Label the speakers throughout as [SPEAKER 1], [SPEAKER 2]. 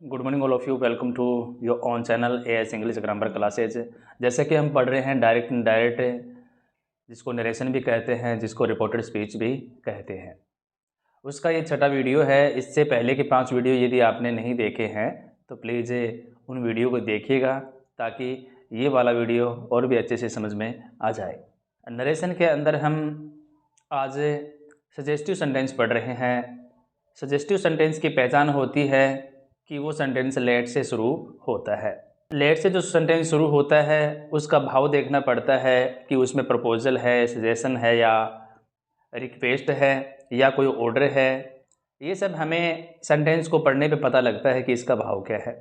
[SPEAKER 1] Good morning all of you. Welcome to your on channel A S English grammar classes. जैसे कि हम पढ़ रहे हैं डायरेक्ट इनडायरेक्ट, जिसको नरेशन भी कहते हैं, जिसको रिपोर्टेड स्पीच भी कहते हैं, उसका ये छठा वीडियो है। इससे पहले के 5 वीडियो यदि आपने नहीं देखे हैं तो प्लीज़ उन वीडियो को देखिएगा, ताकि ये वाला वीडियो और भी अच्छे से समझ में आ जाए। नरेशन के अंदर हम आज सजेस्टिव सेंटेंस पढ़ रहे हैं। सजेस्टिव सेंटेंस की पहचान होती है कि वो सेंटेंस लेट से शुरू होता है। लेट से जो सेंटेंस शुरू होता है उसका भाव देखना पड़ता है कि उसमें प्रपोजल है, सजेशन है, या रिक्वेस्ट है, या कोई ऑर्डर है। ये सब हमें सेंटेंस को पढ़ने पे पता लगता है कि इसका भाव क्या है,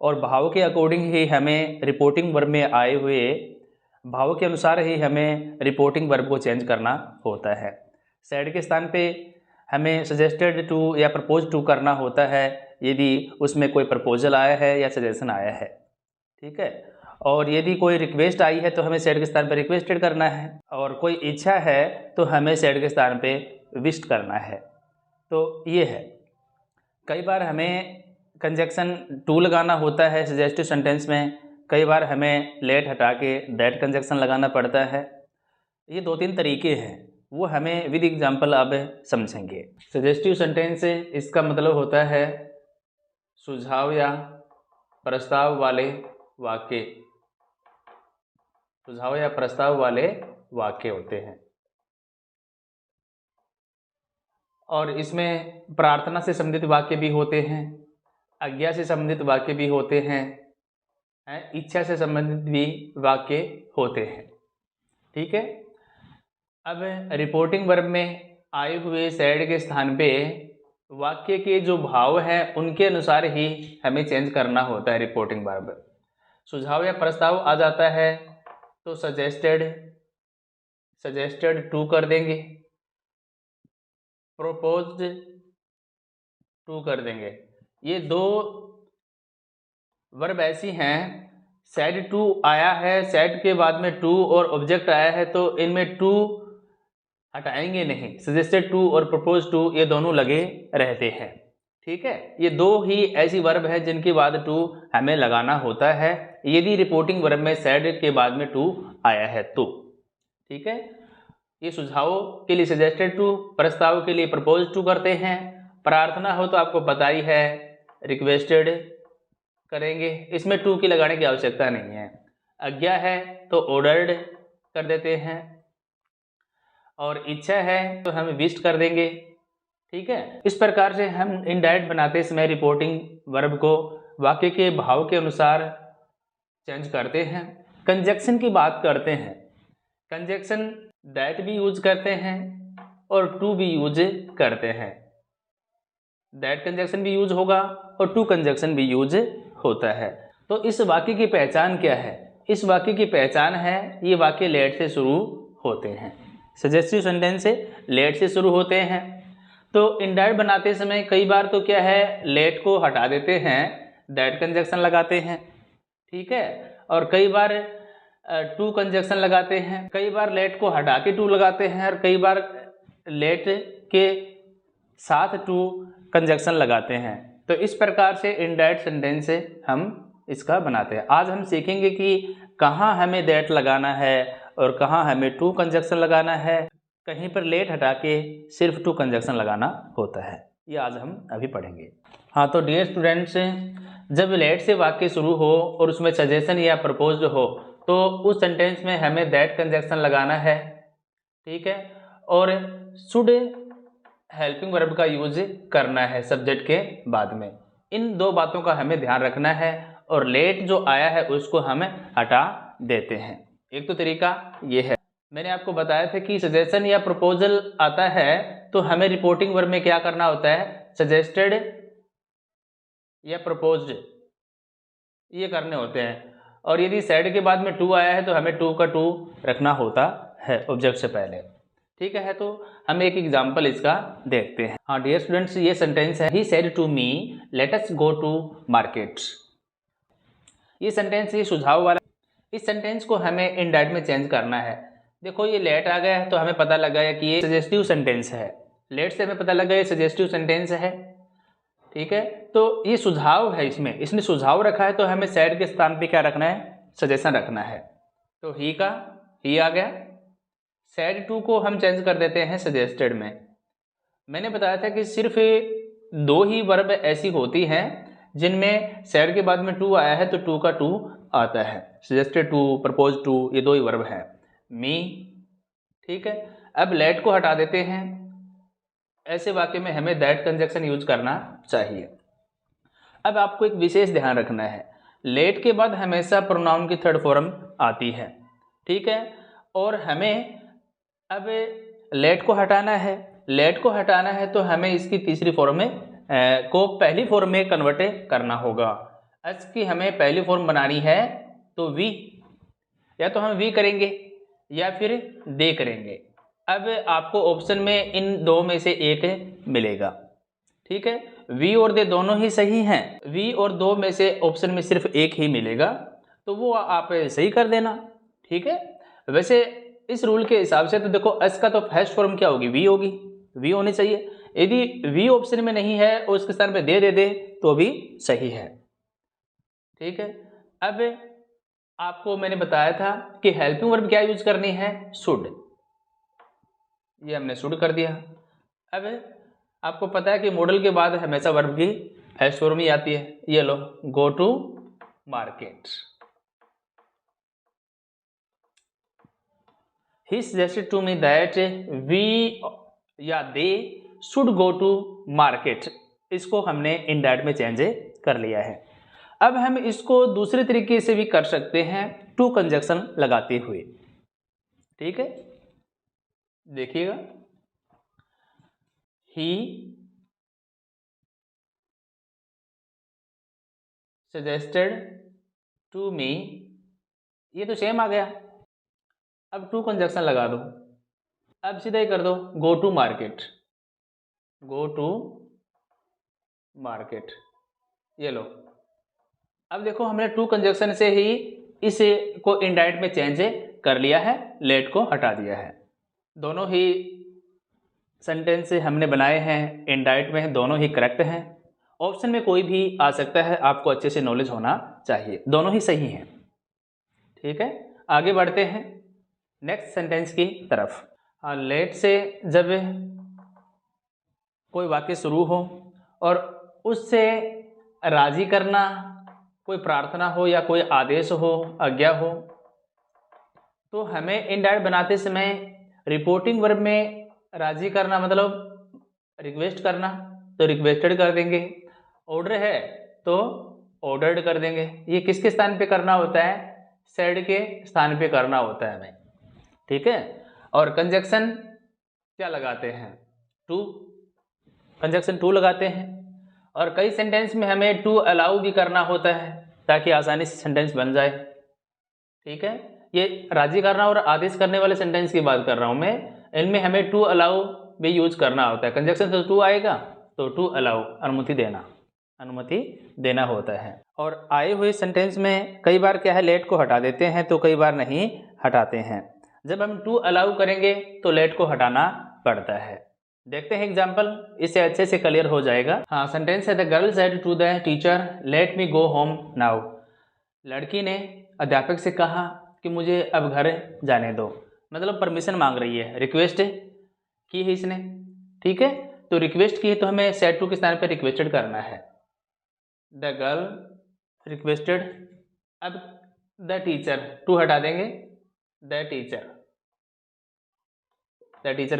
[SPEAKER 1] और भाव के अकॉर्डिंग ही हमें रिपोर्टिंग वर्ब में आए हुए भाव के अनुसार ही हमें रिपोर्टिंग वर्ब को चेंज करना होता है। सैड के स्थान पे हमें सजेस्टेड टू या प्रपोज टू करना होता है यदि उसमें कोई प्रपोजल आया है या सजेशन आया है, ठीक है। और यदि कोई रिक्वेस्ट आई है तो हमें सैड के स्थान पर रिक्वेस्टेड करना है, और कोई इच्छा है तो हमें सैड के स्थान पे विश्ड करना है। तो ये है। कई बार हमें कंजक्शन टू लगाना होता है सजेस्टिव सेंटेंस में, कई बार हमें लेट हटा के दैट कंजक्शन लगाना पड़ता है। ये 2-3 तरीके हैं, वो हमें विद एग्जाम्पल अब समझेंगे। सजेस्टिव सेंटेंस इसका मतलब होता है सुझाव या प्रस्ताव वाले वाक्य। सुझाव या प्रस्ताव वाले वाक्य होते हैं, और इसमें प्रार्थना से संबंधित वाक्य भी होते हैं, आज्ञा से संबंधित वाक्य भी होते हैं, इच्छा से संबंधित भी वाक्य होते हैं, ठीक है। अब रिपोर्टिंग वर्ब में आए हुए सैड के स्थान पे वाक्य के जो भाव हैं उनके अनुसार ही हमें चेंज करना होता है रिपोर्टिंग वर्ब। सुझाव या प्रस्ताव आ जाता है तो सजेस्टेड टू कर देंगे, प्रोपोज्ड टू कर देंगे। ये 2 वर्ब ऐसी हैं, सैड टू आया है, सैड के बाद में टू और ऑब्जेक्ट आया है, तो इनमें टू हटाएंगे नहीं। सजेस्टेड टू और प्रपोज टू ये दोनों लगे रहते हैं, ठीक है। ये 2 ही ऐसी वर्ब है जिनके बाद टू हमें लगाना होता है यदि रिपोर्टिंग वर्ब में सैड के बाद में टू आया है तो, ठीक है। ये सुझाव के लिए सजेस्टेड टू, प्रस्ताव के लिए प्रपोज टू करते हैं। प्रार्थना हो तो आपको पता ही है रिक्वेस्टेड करेंगे, इसमें टू की लगाने की आवश्यकता नहीं है। आज्ञा है तो ऑर्डर्ड कर देते हैं, और इच्छा है तो हम विश्ड कर देंगे, ठीक है। इस प्रकार से हम इनडायरेक्ट बनाते समय रिपोर्टिंग वर्ब को वाक्य के भाव के अनुसार चेंज करते हैं। कंजक्शन की बात करते हैं। कंजक्शन दैट भी यूज करते हैं और टू भी यूज करते हैं। दैट कंजक्शन भी यूज होगा और टू कंजक्शन भी यूज होता है। तो इस वाक्य की पहचान क्या है? इस वाक्य की पहचान है ये वाक्य लेट से शुरू होते हैं। सजेस्टिव सेंटेंस से लेट से शुरू होते हैं। तो इनडायरेक्ट बनाते समय कई बार तो क्या है, लेट को हटा देते हैं, दैट कंजक्शन लगाते हैं, ठीक है। और कई बार टू कंजक्शन लगाते हैं, कई बार लेट को हटा के टू लगाते हैं, और कई बार लेट के साथ टू कंजक्शन लगाते हैं। तो इस प्रकार से इनडायरेक्ट सेंटेंस से हम इसका बनाते हैं। आज हम सीखेंगे कि कहाँ हमें दैट लगाना है और कहाँ हमें टू कंजक्शन लगाना है। कहीं पर लेट हटा के सिर्फ टू कंजक्शन लगाना होता है। ये आज हम अभी पढ़ेंगे। हाँ, तो डियर स्टूडेंट्स, जब लेट से वाक्य शुरू हो और उसमें सजेशन या प्रपोज्ड हो तो उस सेंटेंस में हमें दैट कंजक्शन लगाना है, ठीक है। और शुड हेल्पिंग वर्ब का यूज करना है सब्जेक्ट के बाद में। इन 2 बातों का हमें ध्यान रखना है, और लेट जो आया है उसको हमें हटा देते हैं। एक तो तरीका ये है। मैंने आपको बताया था कि सजेशन या प्रपोजल आता है तो हमें रिपोर्टिंग वर्ब में क्या करना होता है, सजेस्टेड या प्रपोज्ड ये करने होते हैं। और यदि सैड के बाद में टू आया है तो हमें टू का टू रखना होता है ऑब्जेक्ट से पहले, ठीक है। तो हम एक एग्जाम्पल इसका देखते हैं। हाँ डियर स्टूडेंट्स, ये सेंटेंस है, he said to me let us go to market. ये सेंटेंस ये सुझाव वाला। इस सेंटेंस को हमें इनडायरेक्ट में चेंज करना है। देखो ये लेट आ गया है तो हमें पता लगा है कि ये सजेस्टिव सेंटेंस है। लेट से हमें पता लगा ये सजेस्टिव सेंटेंस है, ठीक है, तो ये सुझाव है, इसने सुझाव रखा है, तो हमें सैड के स्थान पे क्या रखना है, सजेशन रखना है। तो ही आ गया, सैड टू को हम चेंज कर देते हैं सजेस्टेड में। मैंने बताया था कि सिर्फ 2 ही वर्ब ऐसी होती हैं जिनमें सैड के बाद में टू आया है तो टू का टू आता है, सजेस्टेड टू, प्रपोज टू, ये 2 ही वर्ब हैं। मी, ठीक है। अब लेट को हटा देते हैं, ऐसे वाक्य में हमें दैट कंजक्शन यूज करना चाहिए। अब आपको एक विशेष ध्यान रखना है, लेट के बाद हमेशा प्रोनाउन की थर्ड फॉर्म आती है, ठीक है। और हमें अब लेट को हटाना है तो हमें इसकी तीसरी फॉर्म में को पहली फॉर्म में कन्वर्ट करना होगा। एस की हमें पहली फॉर्म बनानी है तो वी, या तो हम वी करेंगे या फिर दे करेंगे। अब आपको ऑप्शन में इन 2 में से एक मिलेगा, ठीक है। वी और दे दोनों ही सही हैं, वी और 2 में से ऑप्शन में सिर्फ एक ही मिलेगा, तो वो आप सही कर देना, ठीक है। वैसे इस रूल के हिसाब से तो देखो एस का तो फर्स्ट फॉर्म क्या होगी, वी होगी, वी होनी चाहिए। यदि वी ऑप्शन में नहीं है और उसके स्थान पे दे तो भी सही है, ठीक है। अब आपको मैंने बताया था कि हेल्पिंग वर्ब क्या यूज करनी है, शुड, ये हमने शुड कर दिया। अब आपको पता है कि मॉडल के बाद हमेशा वर्ब की फर्स्ट फॉर्म ही आती है, ये लो, go to market. He suggested to me that we या they should go to market, इसको हमने इंडायरेक्ट में चेंज कर लिया है। अब हम इसको दूसरे तरीके से भी कर सकते हैं, टू कंजक्शन लगाते हुए, ठीक है। देखिएगा, he suggested to me, ये तो सेम आ गया। अब टू कंजक्शन लगा दो, अब सीधा ही कर दो, go to market, go to market, ये लो। अब देखो हमने टू कंजक्शन से ही इस को इनडायरेक्ट में चेंज कर लिया है, लेट को हटा दिया है। दोनों ही सेंटेंस हमने बनाए हैं इनडायरेक्ट में, दोनों ही करेक्ट हैं। ऑप्शन में कोई भी आ सकता है, आपको अच्छे से नॉलेज होना चाहिए, दोनों ही सही हैं, ठीक है। आगे बढ़ते हैं नेक्स्ट सेंटेंस की तरफ। लेट से जब कोई वाक्य शुरू हो और उससे राजी करना, कोई प्रार्थना हो या कोई आदेश हो, आज्ञा हो, तो हमें इनडायरेक्ट बनाते समय रिपोर्टिंग वर्ब में राजी करना मतलब रिक्वेस्ट करना, तो रिक्वेस्टेड कर देंगे। ऑर्डर है तो ऑर्डर्ड कर देंगे। ये किसके स्थान पे करना होता है, सेड के स्थान पे करना होता है हमें, ठीक है। और कंजक्शन क्या लगाते हैं, टू, कंजक्शन टू लगाते हैं। और कई सेंटेंस में हमें टू अलाउ भी करना होता है ताकि आसानी से सेंटेंस बन जाए, ठीक है। ये राजी करना और आदेश करने वाले सेंटेंस की बात कर रहा हूँ मैं, इनमें हमें टू अलाउ भी यूज करना होता है। कंजक्शन से टू आएगा तो टू अलाउ, अनुमति देना होता है। और आए हुए सेंटेंस में कई बार क्या है, लेट को हटा देते हैं तो कई बार नहीं हटाते हैं। जब हम टू अलाउ करेंगे तो लेट को हटाना पड़ता है। देखते हैं एग्जाम्पल, इससे अच्छे से क्लियर हो जाएगा। हाँ, सेंटेंस है the girl said to the teacher let me go home now. लड़की ने अध्यापक से कहा कि मुझे अब घर जाने दो, मतलब परमिशन मांग रही है, रिक्वेस्ट की है इसने, ठीक है। तो रिक्वेस्ट की है तो हमें सेड टू के स्थान पर रिक्वेस्टेड करना है। द गर्ल रिक्वेस्टेड, अब द टीचर, टू हटा देंगे, द टीचर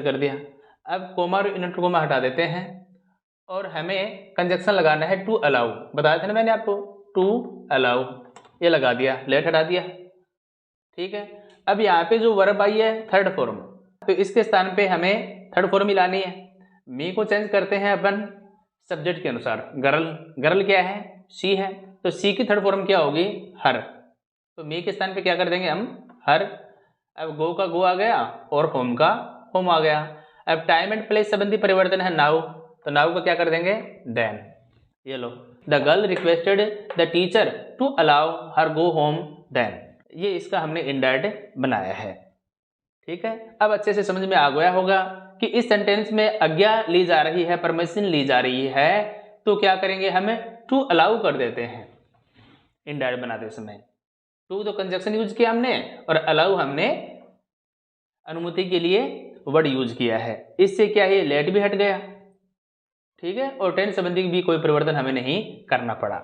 [SPEAKER 1] कर दिया। अब कोमा और इनटू कोमा हटा देते हैं और हमें कंजक्शन लगाना है टू अलाउ, बताया था ना मैंने आपको, टू अलाउ, ये लगा दिया, लेट हटा दिया, ठीक है। अब यहाँ पे जो वर्ब आई है थर्ड फॉर्म, तो इसके स्थान पे हमें थर्ड फॉर्म मिलानी है। मी को चेंज करते हैं अपन सब्जेक्ट के अनुसार, गर्ल क्या है, सी है, तो सी की थर्ड फॉर्म क्या होगी, हर, तो मी के स्थान पे क्या कर देंगे हम, हर। अब गो का गो आ गया और होम का होम आ गया। अब टाइम एंड प्लेस संबंधी परिवर्तन है नाउ, तो नाउ का क्या कर देंगे, देन। ये लो, the girl requested the teacher to allow her go home then, ये इसका हमने इनडायरेक्ट बनाया है, ठीक है। अब अच्छे से समझ में आ गया होगा कि इस सेंटेंस में आज्ञा ली जा रही है, परमिशन ली जा रही है, तो क्या करेंगे, हमें टू अलाउ कर देते हैं इनडायरेक्ट बनाते समय। टू तो कंजक्शन यूज किया हमने और अलाउ हमने अनुमति के लिए वर्ड यूज किया है। इससे क्या है, लेट भी हट गया, ठीक है, और टेंस संबंधी भी कोई परिवर्तन हमें नहीं करना पड़ा।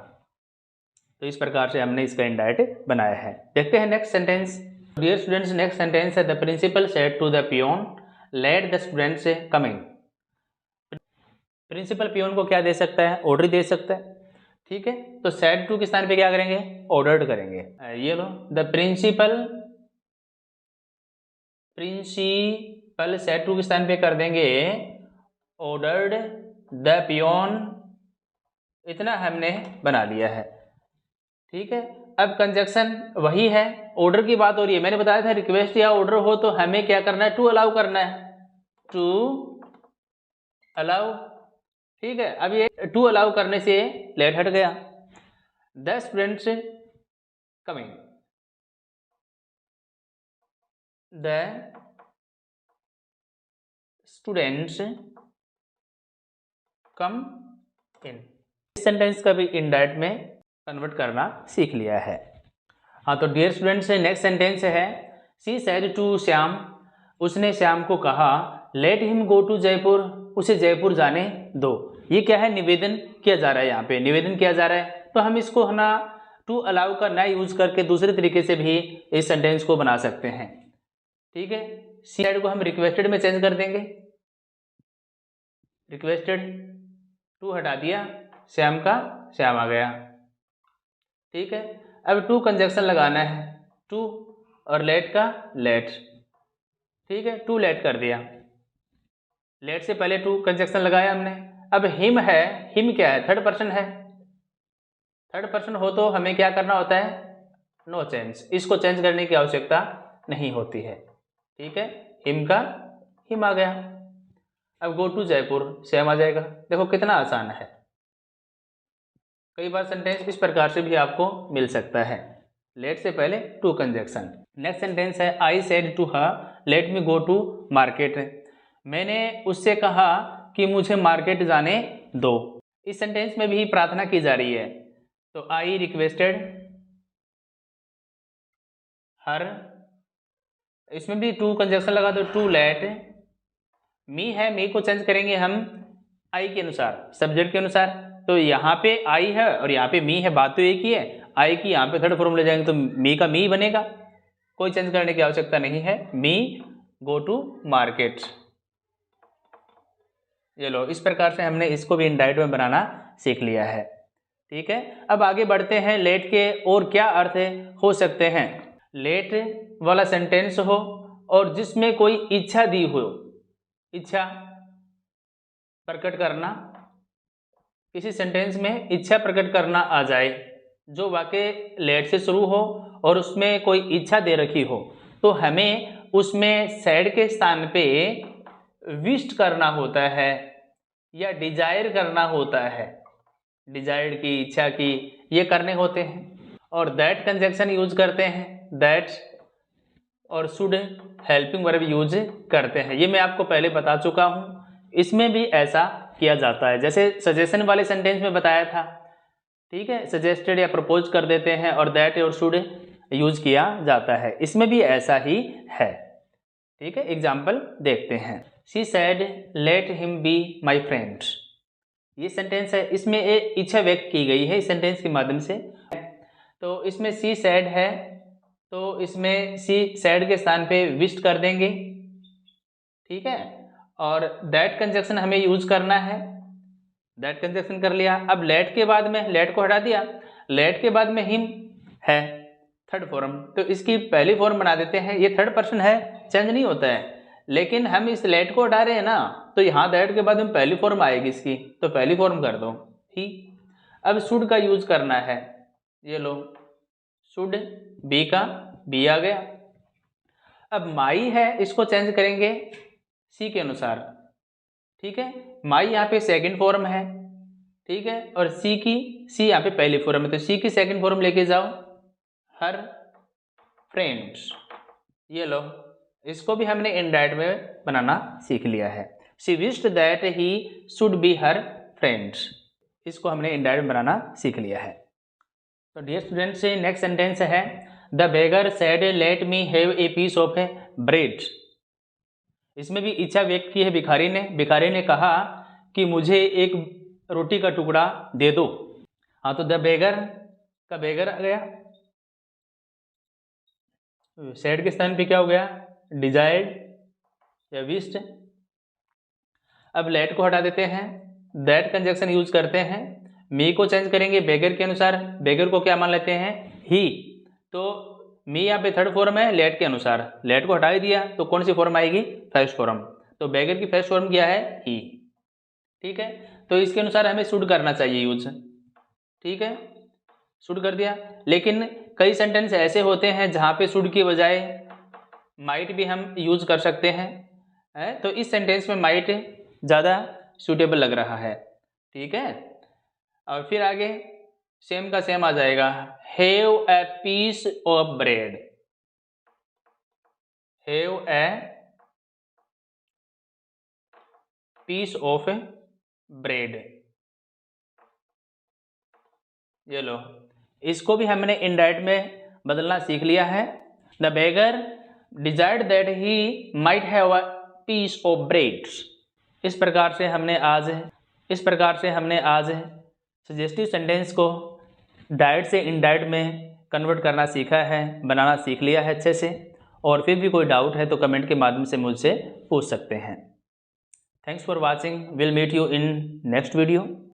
[SPEAKER 1] तो इस प्रकार से हमने इसका इनडायरेक्ट बनाया है। देखते हैं next sentence. Dear students, next sentence है the principal said to the peon let the students coming. Principal peon को क्या दे सकता है, ऑर्डर दे सकता है, ठीक है। तो सेड टू के स्थान पे क्या करेंगे, ऑर्डर्ड करेंगे। ये लो, द प्रिंसिपल सेड टू के स्थान पे कर देंगे ऑर्डर्ड द पियोन। इतना हमने बना लिया है, ठीक है। अब कंजक्शन वही है, ऑर्डर की बात हो रही है। मैंने बताया था रिक्वेस्ट या ऑर्डर हो तो हमें क्या करना है, टू अलाउ करना है, टू अलाउ, ठीक है। अब ये टू अलाउ करने से लेट हट गया। The students coming, the students come in. इस सेंटेंस का भी इनडायरेक्ट में कन्वर्ट करना सीख लिया है। हाँ, तो डियर स्टूडेंट्स नेक्स्ट सेंटेंस है शी सेड टू श्याम, उसने श्याम को कहा let him go to Jaipur, उसे जयपुर जाने दो। ये क्या है, निवेदन किया जा रहा है, यहाँ पे निवेदन किया जा रहा है। तो हम इसको है ना टू अलाउ का ना यूज करके दूसरे तरीके से भी इस सेंटेंस को बना सकते हैं, ठीक है। शी सेड को हम रिक्वेस्टेड में चेंज कर देंगे, रिक्वेस्टेड, टू हटा दिया, श्याम का श्याम आ गया, ठीक है। अब टू कंजक्शन लगाना है, टू और लेट का लेट, ठीक है, टू लेट कर दिया, लेट से पहले टू कंजक्शन लगाया हमने। अब हिम है, हिम क्या है, थर्ड पर्सन है, थर्ड पर्सन हो तो हमें क्या करना होता है, नो चेंज, इसको चेंज करने की आवश्यकता नहीं होती है, ठीक है। हिम का हिम आ गया। अब गो टू जयपुर, श्याम आ जाएगा। देखो कितना आसान है। कई बार सेंटेंस इस प्रकार से भी आपको मिल सकता है, लेट से पहले टू कंजक्शन। नेक्स्ट सेंटेंस है I said to her let me go to market, मैंने उससे कहा कि मुझे मार्केट जाने दो। इस सेंटेंस में भी प्रार्थना की जा रही है। तो आई रिक्वेस्टेड हर, इसमें भी टू कंजक्शन लगा दो, टू लेट। मी है, मी को चेंज करेंगे हम आई के अनुसार, सब्जेक्ट के अनुसार। तो यहाँ पे आई है और यहाँ पे मी है, बात तो एक ही है। आई की यहाँ पे थर्ड फॉर्म ले जाएंगे तो मी का मी बनेगा, कोई चेंज करने की आवश्यकता नहीं है। मी गो टू मार्केट। ये लो, इस प्रकार से हमने इसको भी इनडायरेक्ट में बनाना सीख लिया है, ठीक है। अब आगे बढ़ते हैं, लेट के और क्या अर्थ हो सकते हैं। लेट वाला सेंटेंस हो और जिसमें कोई इच्छा दी हो, इच्छा प्रकट करना, किसी सेंटेंस में इच्छा प्रकट करना आ जाए, जो वाक्य लेट से शुरू हो और उसमें कोई इच्छा दे रखी हो, तो हमें उसमें सैड के स्थान पे विश करना होता है या डिजायर करना होता है, डिजायर्ड की, इच्छा की, ये करने होते हैं। और दैट कंजक्शन यूज करते हैं, दैट और शुड हेल्पिंग वर्ब यूज करते हैं। ये मैं आपको पहले बता चुका हूँ। इसमें भी ऐसा किया जाता है, जैसे सजेशन वाले सेंटेंस में बताया था, ठीक है। सजेस्टेड या प्रपोज कर देते हैं और दैट और शुड यूज किया जाता है, इसमें भी ऐसा ही है, ठीक है। एग्जाम्पल देखते हैं। She said let him be my friend, ये सेंटेंस है, इसमें एक इच्छा व्यक्त की गई है इस सेंटेंस के माध्यम से। तो इसमें शी सेड है, तो इसमें शी सेड के स्थान पे विश कर देंगे, ठीक है। और दैट कंजक्शन हमें यूज करना है, दैट कंजक्शन कर लिया। अब लेट के बाद में, लेट को हटा दिया, लेट के बाद में हिम है थर्ड फॉर्म, तो इसकी पहली फॉर्म बना देते हैं। ये थर्ड पर्सन है, चेंज नहीं होता है, लेकिन हम इस लेट को हटा रहे हैं ना, तो यहाँ दैट के बाद में पहली फॉर्म आएगी इसकी, तो पहली फॉर्म कर दो, ठीक। अब शुड का यूज करना है, ये लो, शुड, बी का बी आ गया। अब माई है, इसको चेंज करेंगे सी के अनुसार, ठीक है। माई यहाँ पे सेकंड फॉर्म है, ठीक है, और सी की, सी यहाँ पे पहली फॉर्म है, तो सी की सेकंड फॉर्म लेके जाओ, हर फ्रेंड्स। ये लो, इसको भी हमने इनडायरेक्ट में बनाना सीख लिया है। She wished that he should be her friends, इसको हमने इनडायरेक्ट बनाना सीख लिया है। तो डियर स्टूडेंट्स, नेक्स्ट सेंटेंस है the beggar said let me have a piece of bread. इसमें भी इच्छा व्यक्त की है भिखारी ने। भिखारी ने कहा कि मुझे एक रोटी का टुकड़ा दे दो। हाँ, तो द बेगर का बेगर आ गया, सेड के स्थान पे क्या हो गया, डिजायर्ड या विश्ड। अब लेट को हटा देते हैं, दैट कंजक्शन यूज करते हैं, मी को चेंज करेंगे बेगर के अनुसार। बेगर को क्या मान लेते हैं, ही। तो मी यहाँ पे थर्ड फॉर्म है लेट के अनुसार, लेट को हटा ही दिया तो कौन सी फॉर्म आएगी, फर्स्ट फॉर्म। तो बेगर की फर्स्ट फॉर्म क्या है, ही। ठीक है, तो इसके अनुसार हमें शुड करना चाहिए यूज। ठीक है, शुड कर दिया। लेकिन कई सेंटेंस ऐसे होते हैं जहाँ पे शुड की बजाय माइट भी हम यूज कर सकते हैं, तो इस सेंटेंस में माइट ज़्यादा सूटेबल लग रहा है। ठीक है, और फिर आगे सेम का सेम आ जाएगा, have a piece of bread. Have a piece of bread, ये लो, इसको भी हमने इनडायरेक्ट में बदलना सीख लिया है। The beggar desired that he might have a piece of bread. इस प्रकार से हमने आज सजेस्टिव सेंटेंस को डायरेक्ट से इनडायरेक्ट में कन्वर्ट करना सीखा है, बनाना सीख लिया है अच्छे से। और फिर भी कोई डाउट है तो कमेंट के माध्यम से मुझसे पूछ सकते हैं। Thanks for watching, will meet you in next video.